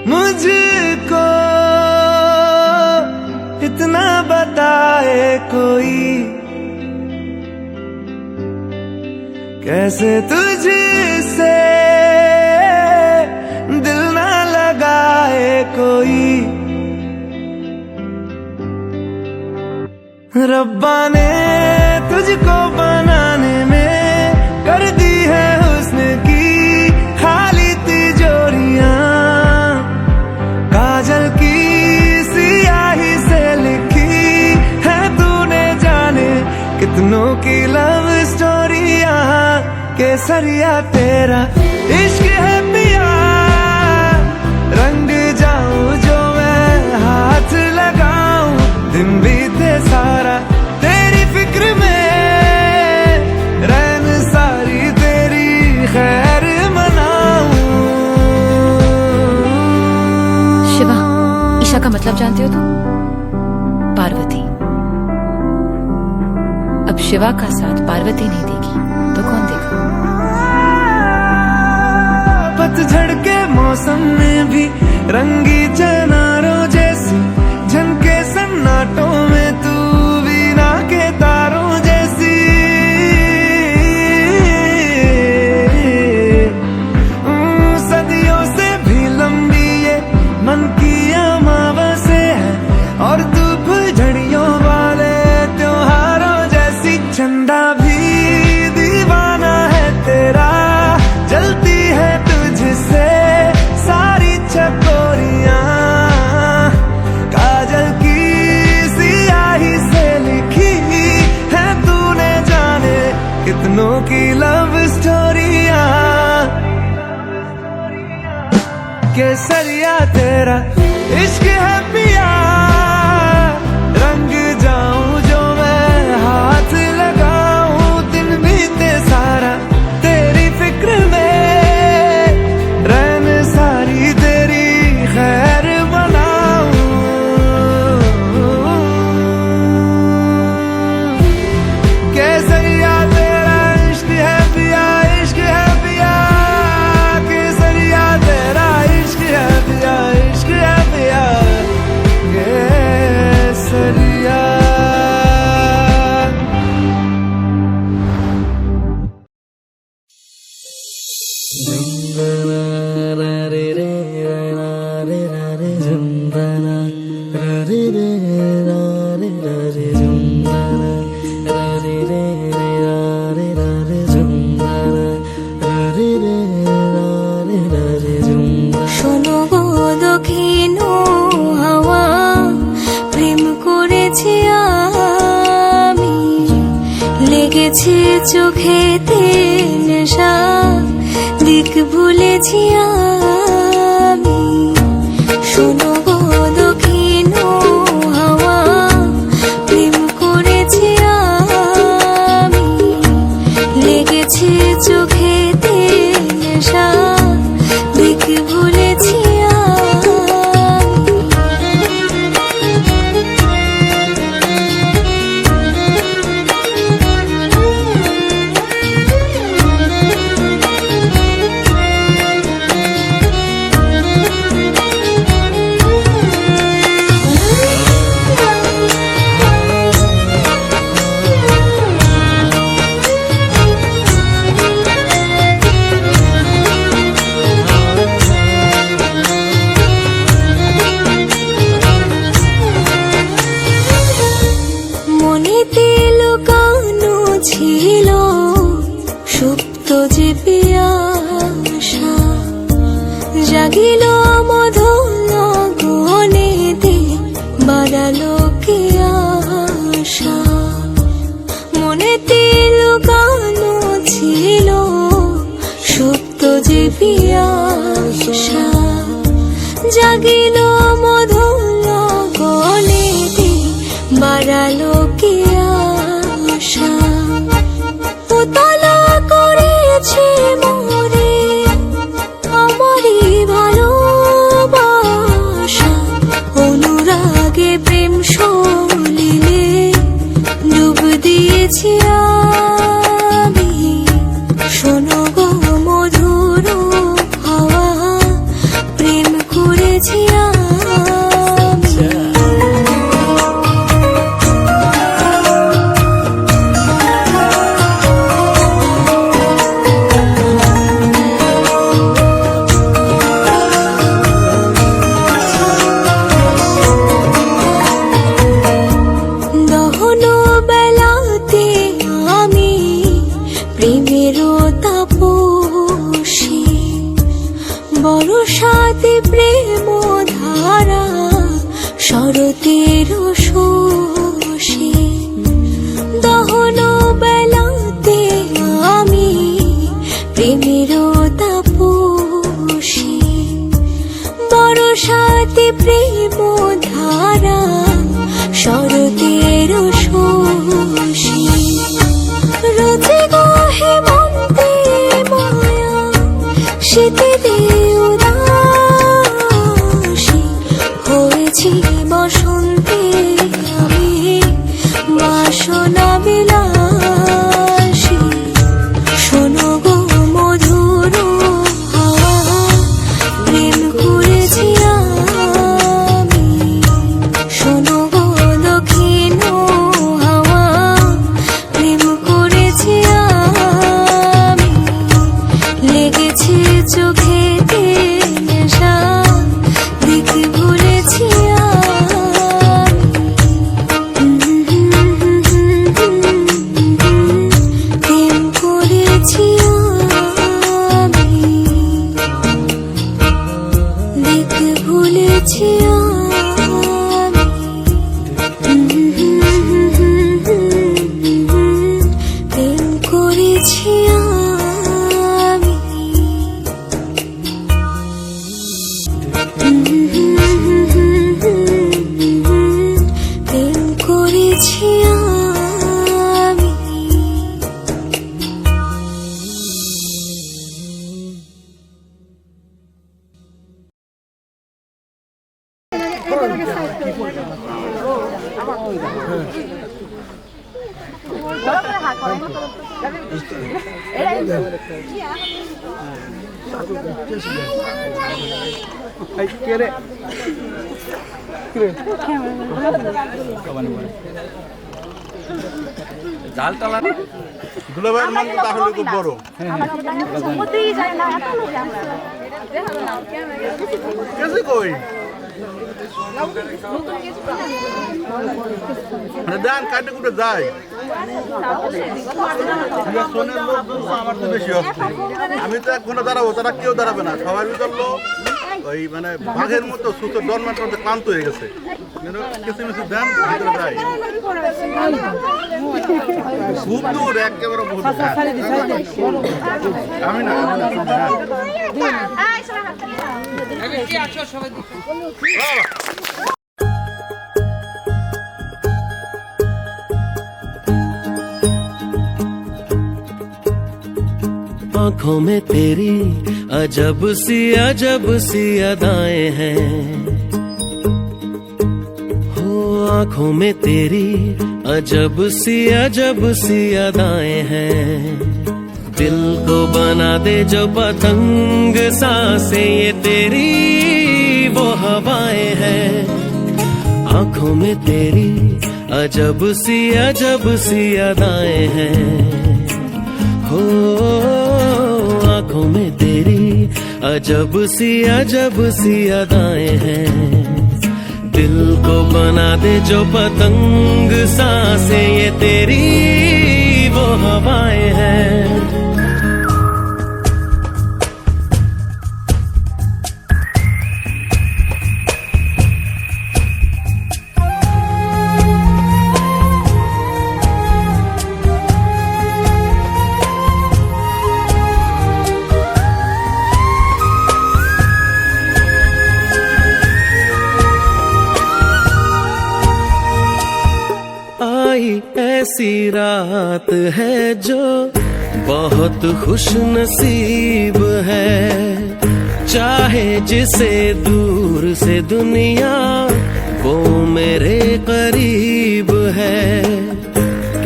मुझको इतना बताए कोई, कैसे तुझसे दिल ना लगाए कोई। रब्बा ने तुझको बनाने में कर दी है हुस्न की खाली तिजोरियां, काजल की सियाही से लिखी है तूने जाने कितनों की लव स्टोरियां। केसरिया तेरा इश्क है पिया, रंग जाऊं जो मैं हाथ लगाऊं, दिन बीते सारा तेरी फिक्र में, रैन सारी तेरी खैर मनाऊं। शिवा, ईशा का मतलब जानते हो तुम? पार्वती। अब शिवा का साथ पार्वती नहीं देगी तो कौन देगा? पतझड़ के मौसम में भी रंगी चनारों जैसी झनके सन्नाटों में तू वीणा के तारों जैसी। सदियों से भी लंबी ये मन की अमावस्या है, और तू फुलझड़ियों वाले त्योहारों जैसी। चंदा भी दीवाना है तेरा, जलती है तुझसे सारी चकोरियां, काजल की सियाही से लिखी है तूने जाने कितनों की लव स्टोरियां। केसरिया तेरा इश्क है पिया, रंग जाऊं जो मैं हाथ लगाऊं, दिन बीते सारा तेरी फिक्र में, रैन सारी तेरी खैर बनाऊं। केसरिया तेरा इश्क है पिया, इश्क है पिया, केसरिया तेरा इश्क है पिया, इश्क है पिया, केसरिया। শোনো গো দক্ষিণ হাওয়া, প্রেম করেছি আমি, লেগেছে চোখেতে নেশা, দিক ভুলেছি আমি। শোনো গো দক্ষিণ হাওয়া, প্রেম করেছি আমি, লেগেছে চোখেতে নেশা, দিক ভুলেছি মনেতে লুকানো ছিল সুপ্ত যে পিয়াসা, জাগিল মধুর গহনেতে বাড়ালো কি আশা। মনেতে লুকানো ছিল সুপ্ত যে পিয়াসা, জাগিল মধুর গহনেতে বাড়ালো কি আশা। উতলা করেছে মোরে আমারই ভালোবাসা, অনুরাগে প্রেম সলিলে ডুব দিয়েছি আমি। শোনো গো মধুর হাওয়া, প্রেম করেছি স্মৃতি প্রেম ধারা শরতের শোষী রোজে গহে মন্তে মায়া শীতে দেউদাসী হয়েছি বসন্তে আমি বাসনা বিলাসী শোনো গো মধুর হাওয়া প্রেম করেছি আমি শোনো গো দক্ষিণ হাওয়া প্রেম করেছি আমি লেগেছে চোখেতে নেশা দেখে ভুলেছি প্রেম করেছি আমি দেখে ভুলেছি প্রেম করেছি আমি প্রেম করেছি আমি দুলাভাইয়ের মান তো তাহলে খুব বড়। কেসে কই দান কাটে কুটে যায় সোনের লোকজন তো আমার তো বেশি হচ্ছে। আমি তো এক ঘন্টা দাঁড়াবো, তারা কেউ দাঁড়াবে না, সবাই ভিতর লোক ওই মানে বাঘের মতো সুতো ডরমেন্ট মধ্যে ক্লান্ত হয়ে গেছে। কিছু মিছু দেন ভিতরে যায় খুব দূর একেবারে বহুত দূর। আমি না आंखों में तेरी अजब सी अदाएं हैं हो आंखों में तेरी अजब सी अदाएं हैं दिल को बना दे जो पतंग सांसें ये तेरी वो हवाएं हैं आंखों में तेरी अजब सी अदाएं हैं हो आंखों में तेरी अजब सी अदाएं हैं दिल को बना दे जो पतंग सांसें ये तेरी वो हवाएं हैं ऐसी रात है जो बहुत खुश नसीब है चाहे जिसे दूर से दुनिया वो मेरे करीब है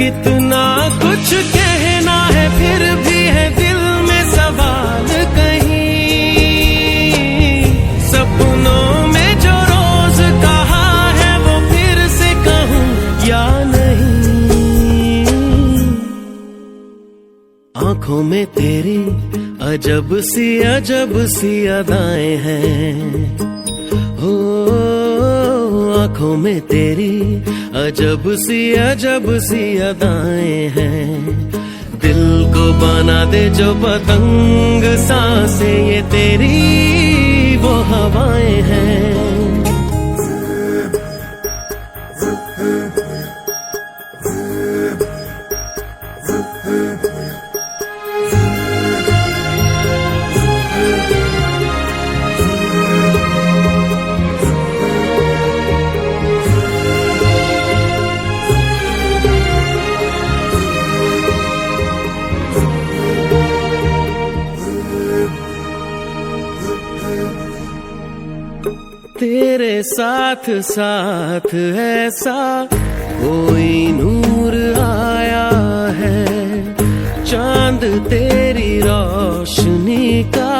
कितना कुछ कहना है फिर भी है दिल में सवाल कहीं सपनों में जो रोज कहा है वो फिर से कहूँ या आंखों में तेरी अजब सी अदाएं हैं हो आंखों में तेरी अजब सी अदाएं हैं दिल को बना दे जो पतंग सांसें ये तेरी वो हवाएं हैं साथ साथ ऐसा कोई नूर आया है, चांद तेरी रोशनी का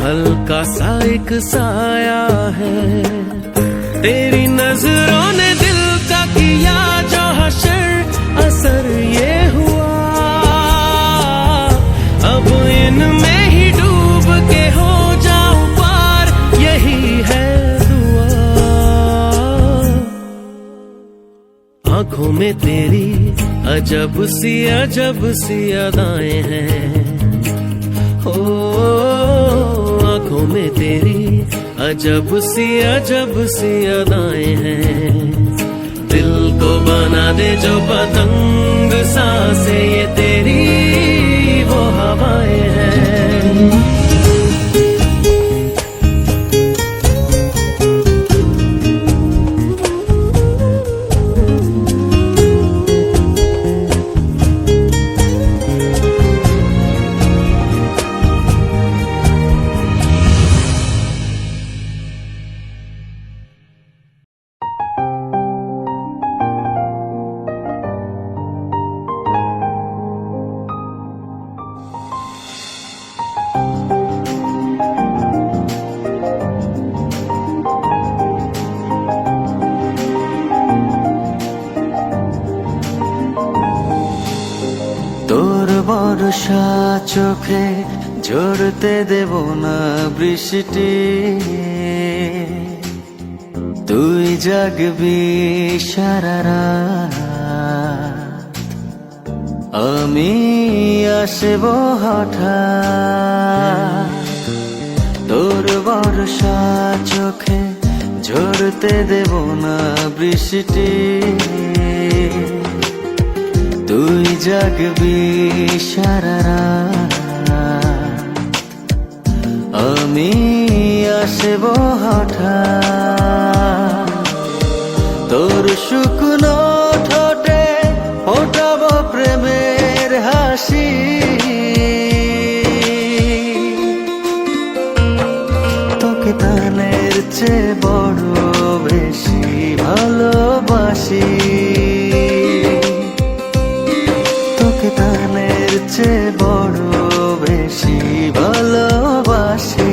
हल्का सा एक साया है। तेरी नजरों ने दिल का किया जो हशर, असर ये हुआ अब इनमें ही डूब के हो जाऊं पार, यही है दुआ। आंखों में तेरी अजब सी अदाएं हैं, ओ आंखों में तेरी अजब सी अदाएं हैं। दिल को बना दे जो पतंग सांसें, ये तेरी वो हवाएं हैं। তোর বর্ষা চোখে ঝরতে দেব না বৃষ্টি, তুই জাগবি সারা রাত, আমি আসব হঠাৎ। তোর বর্ষা চোখে ঝরতে দেব না বৃষ্টি, তুই জাগবি সারা রাত, আমি আসব হঠাৎ। তোর শুকনো ঠোঁটে ফোটাবো প্রেমের হাসি, তোকে তানের চেয়ে বড় বেশি ভালোবাসি, তানের চেয়ে বড় বেশি ভালোবাসি।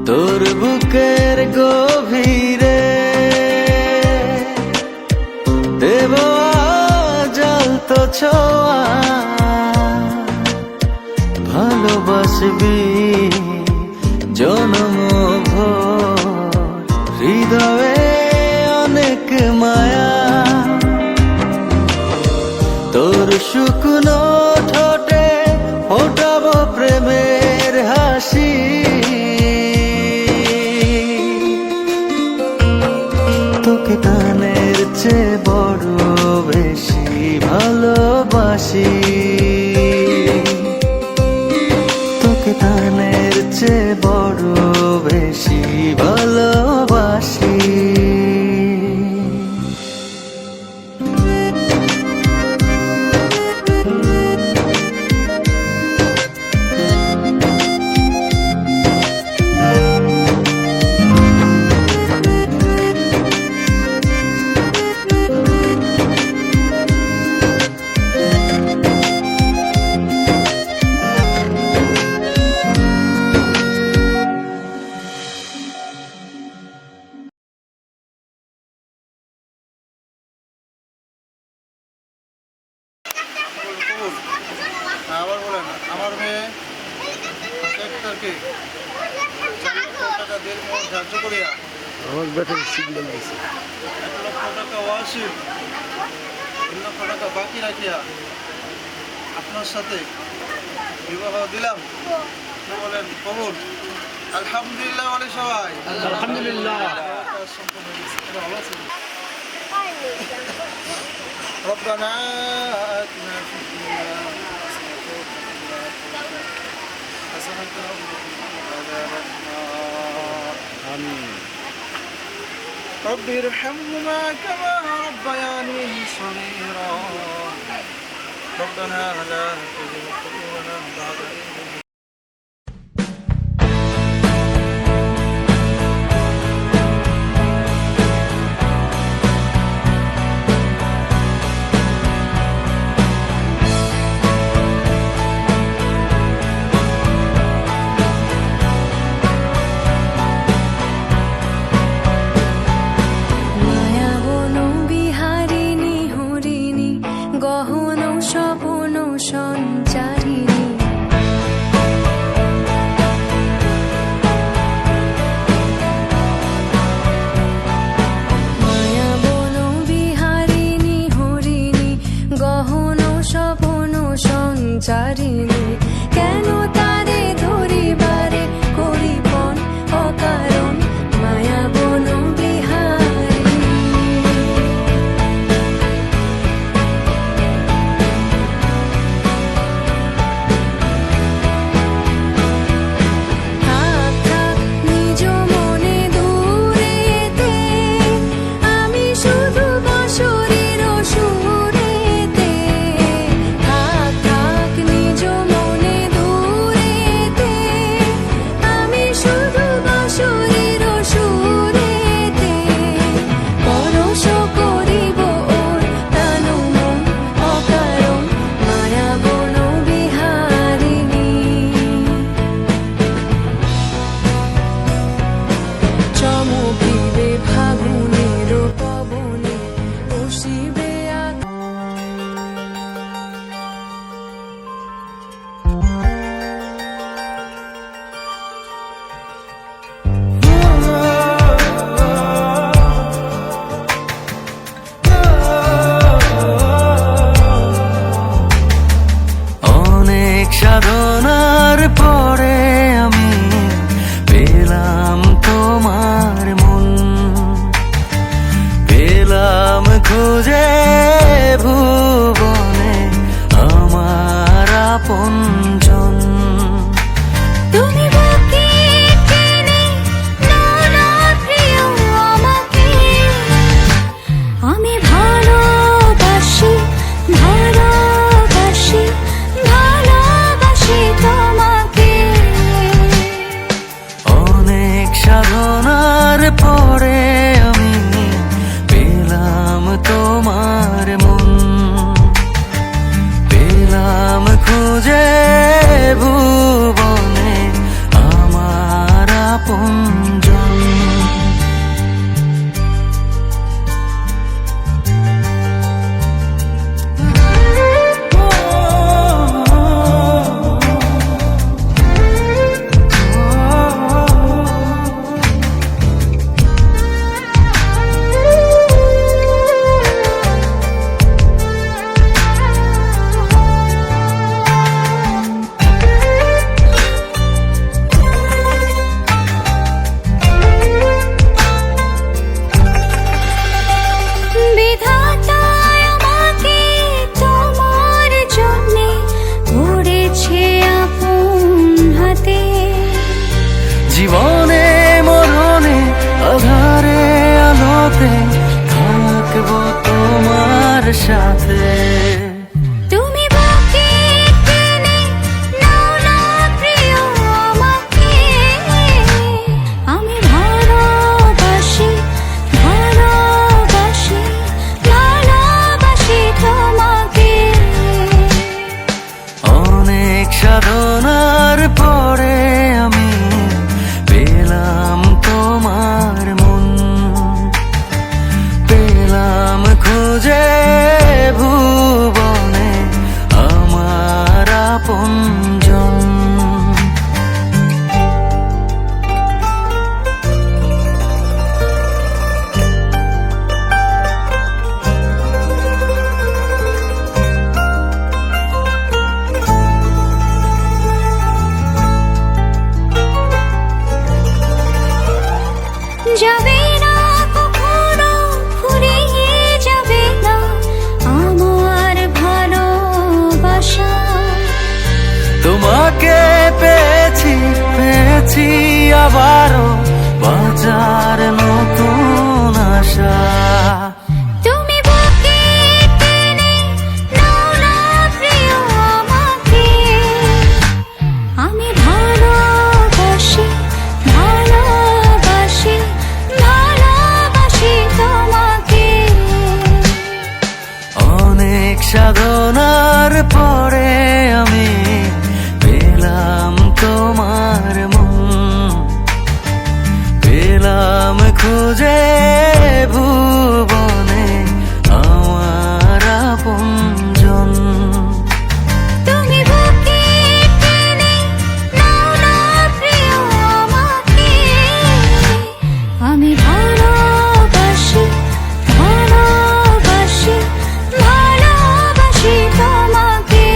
তোর বুকের গভীরে দেব জ্বলতো ছোঁয়া, ভালোবাসবি জনম ভোর, হৃদয়ে অনেক মায়া। তোর শুকনো ঠোঁটে ফোটাবো প্রেমের হাসি, তোকে তানের চেয়ে বড় বেশি ভালোবাসি, তোকে তানের চেয়ে বড় বেশি ভালোবাসি। আবার বলেন, আমার মেয়ে সেক্টরকে 4 লক্ষ টাকা দেড় মাস ধার্য করিয়া আমার ব্যাটার সিগন্যাল দিয়েছে 1 লক্ষ টাকা ওয়াসিল 3 লক্ষ টাকা বাকি রাখিয়া আপনার সাথে বিবাহ দিলাম। বলেন কবুল। আলহামদুলিল্লাহ বলে সবাই। আলহামদুলিল্লাহ। সম্পূর্ণ ভালো আছে। ربنا آتنا في الدنيا حسنة وقنا عذاب النار آمين. رب ارحمهما كما ربياني صغيرا ربنا لا تزغ قلوبنا بعد إذ هديتنا মায়াবন বিহারিণী হরিণী গহন স্বপন সঞ্চারিণী মায়াবন বিহারিণী হরিণী গহন স্বপন সঞ্চারিণী কেন তারে ধরিবারে করিপন অকারণ মায়াবন বিহারিণী থাক থাক নিজ মনে দূরেতে আমি শুধু বাঁশরীর সুরেতে থাক থাক নিজ মনে দূরেতে আমি শুধু বাঁশরীর সুরেতে পরশ করিব ওর প্রাণ মন অকারণ মায়াবন বিহারিণী চমকিবে ফাগুনের পবনে বসিবে অনেক সাধনার পরে আমি পেলাম তোমার মন, পেলাম খুঁজে ভুবনে আমার আপনজন। তুমি বাকি টেনে নাও না প্রিয় আমাকে আমি ভালোবাসি ভালোবাসি ভালোবাসি তোমাকে অনেক সাধনার পরে আমি পেলাম তোমার মন, পেলাম খুঁজে ভুবনে আমার আপনজন। বিধাতা আমাকে তোমার জন্যে গড়েছে আপন হাতে জীবনে মরণে আধারে আলোতে থাকবো তোমার সাথে। তুমি বাকি টেনে নাও না প্রিয় আমাকে আমি ভালোবাসি ভালোবাসি ভালোবাসি তোমাকে অনেক সাধনার পরে আমি পেলাম তোমার মন, পেলাম খুঁজে ভুবনে তোকে পেয়েছি পেয়েছি আবারও বাঁচার নতুন আশা। তুমি বুকে টেনে নাও না প্রিয় আমাকে, আমি ভালোবাসি ভালোবাসি ভালোবাসি তোমাকে। অনেক সাধনার পরে আমি পেলাম তোমার মন, পেলাম খুঁজে ভুবনে আমার আপনজন। তুমি বুকে টেনে নাও না প্রিয় আমাকে, আমি ভালোবাসি ভালোবাসি ভালোবাসি তোমাকে।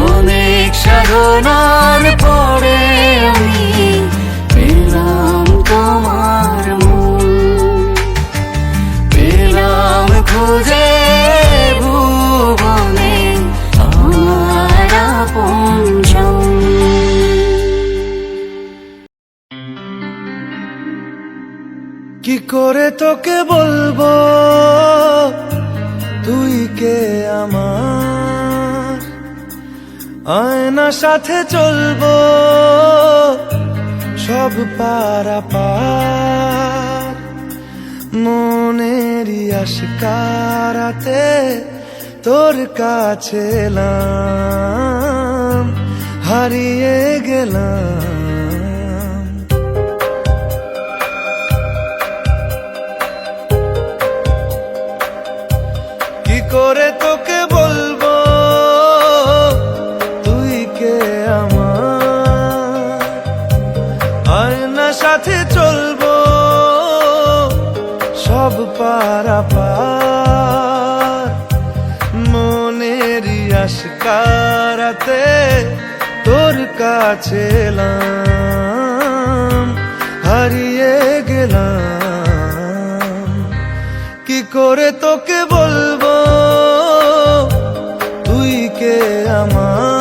অনেক সাধনার পরে আমি পেলাম তোমার মন, পেলাম খুঁজে ভুবনে আমার আপনজন। কি করে তোকে বলবো তুই কে আমার, আয়না সাথে চলবো সব পারাপার, মনেরই আশকারাতে তোর কাছে এলাম, হারিয়ে গেলাম। কি করে তোকে বলবো তুই কে আমার, আয়না সাথে চলবো সব পারাপার, মনেরই আশকারাতে তোর কাছে এলাম, হারিয়ে গেলাম। কি করে তোকে বলবো তুই কে আমার।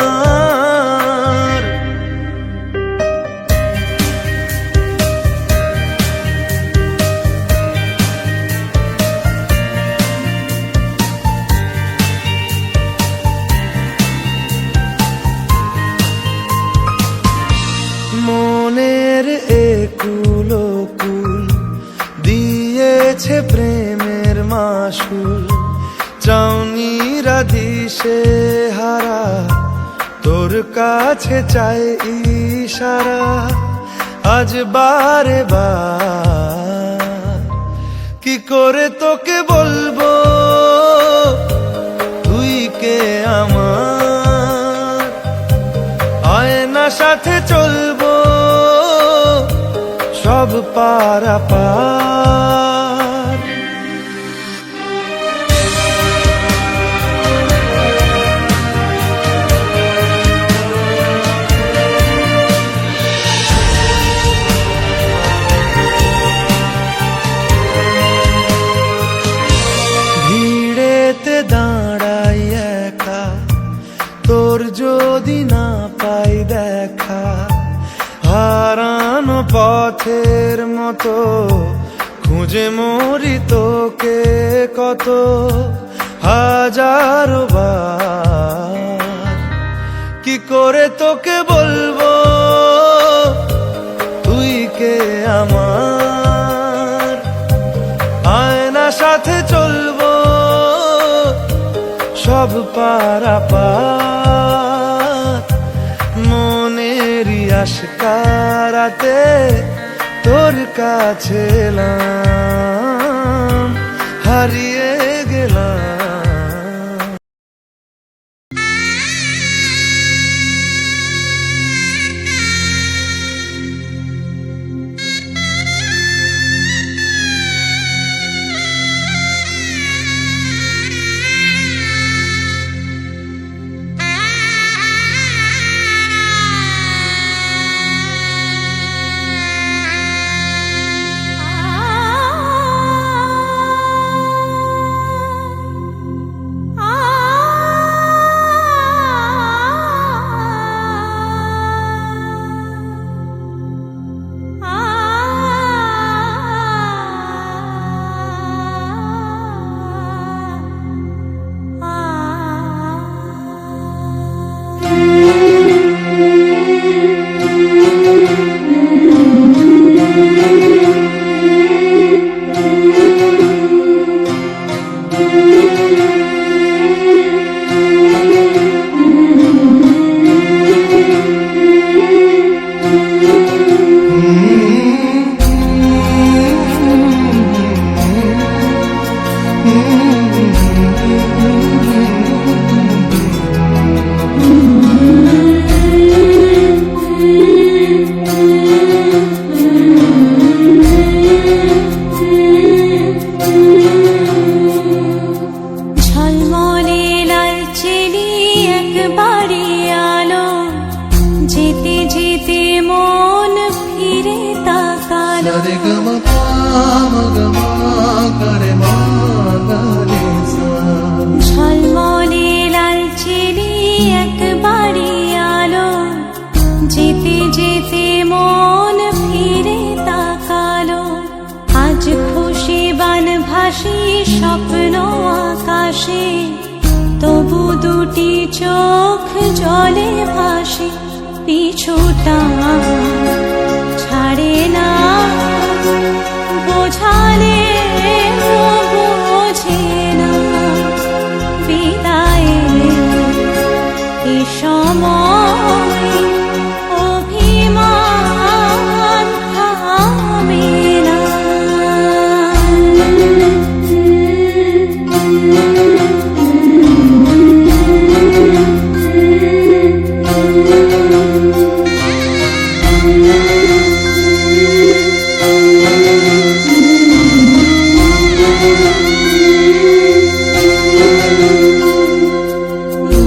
মনের একুল কুল দিয়েছে প্রেমের মাসুল, চাউনিরা দিশে হারা তোর কাছে চাই ইশারা, আজ বারে বার। কি করে তোকে বলবো তুই কে আমার, আয়না সাথে চলবো সব পারাপার। ভিড়েতে দাঁড়াই একা তোর যদি না পাই দেখা, হারানো পথের মতো খুঁজে মরি তোকে কত হাজারো বার। কি করে তোকে বলবো তুই কে আমার, আয়না সাথে চলবো সব পারাপার, মনেরই আশকারাতে তোর কাছে এলাম, হারিয়ে গেলাম। ঝলমলে লালচেলি একবারে আলো, যেতে যেতে মন ফিরে তাকালো। ঝলমলে লালচেলি একবারে আলো, যেতে যেতে মন ফিরে তাকালো। আজ খুশি বানভাসি স্বপ্ন আকাশে, তবু দুটি চোখ জলে ভাসে। পিছুটা ছাড়ে না, বোঝালে বোঝে না। বিদায়ের এ সময় অভিমান থামে না।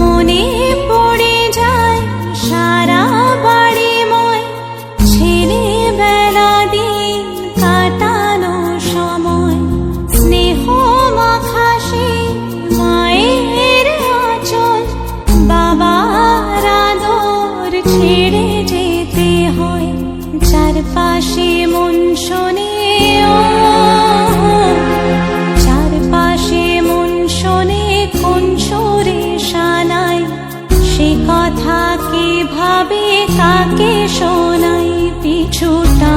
মনে পড়ে যায় সারা বাড়িময়, ছেলেবেলা দিন কাটানো সময়। স্নেহ মাখাসে মায়ের আঁচল, বাবার আদর ছেড়ে যেতে হয়। চারপাশে মন শোনে ও, চারপাশে মন শোনে কোন সুরে শানাই। সে কথা কে ভাবে কাকে শোনাই। পিছুটা